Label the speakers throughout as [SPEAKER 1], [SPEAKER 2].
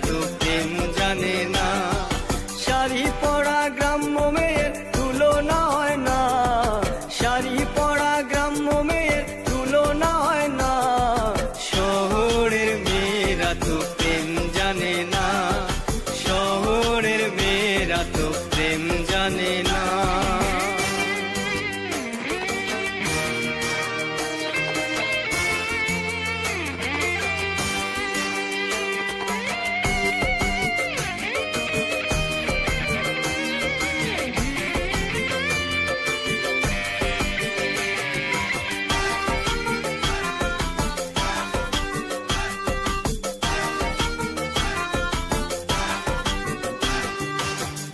[SPEAKER 1] তো প্রেম জানে না। শাড়ি পরা গ্রাম্য মেয়ের তুলনা হয় না, শাড়ি পরা গ্রাম্য মেয়ের তুলনা হয় না। শহরের মেয়েরা তো প্রেম জানে না, শহরের মেয়েরা তো প্রেম জানে না।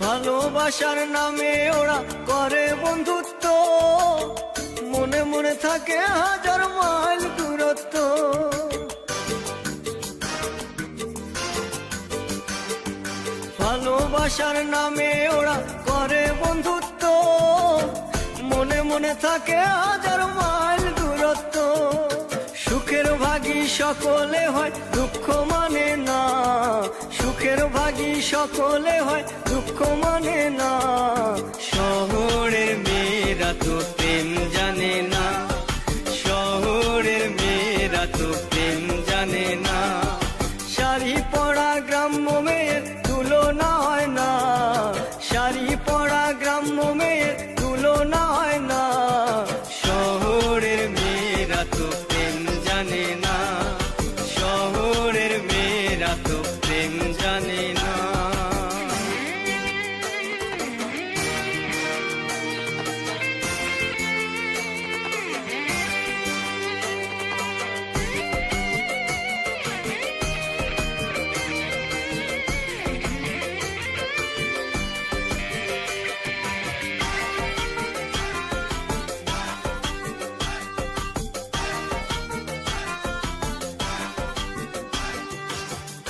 [SPEAKER 1] ভালোবাসার নামে ওরা করে বন্ধুত্ব, মনে মনে থাকে হাজার মাইল দূরত্ব। ভালোবাসার নামে ওরা করে বন্ধুত্ব, মনে মনে থাকে হাজার মাইল দূরত্ব। সুখের ভাগী সকলে হয়, দুঃখ মানে না, সুখের ভাগী সকলে হয়, দুঃখ মানে না। শহরের মেয়েরা তো প্রেম জানে না, শহরের মেয়েরা তো প্রেম জানে না। শাড়ি পরা গ্রাম্য মেয়ের তুলনা হয় না, শাড়ি পরা গ্রাম্য মেয়ের তুলনা হয় না। শহরের মেয়েরা তো প্রেম জানে না, শহরের মেয়েরা তো প্রেম জানে না।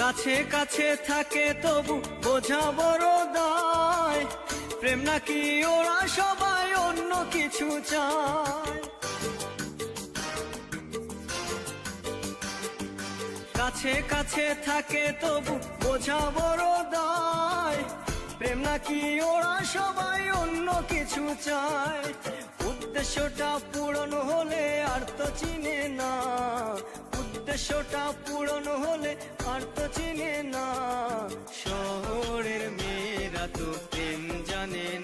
[SPEAKER 1] কাছে কাছে থাকে তবু বোঝা বড় দায়, প্রেম নাকি ওরা সবাই অন্য কিছু চায়। কাছে কাছে থাকে তবু বোঝা বড় দায়, প্রেম নাকি ওরা সবাই অন্য কিছু চায়। উদ্দেশ্যটা পূরণ হলে আর তো চিনে না, উদ্দেশ্যটা পূরণ হলে আর তো চিনে না। শহরের মেয়েরা তো প্রেম জানে না।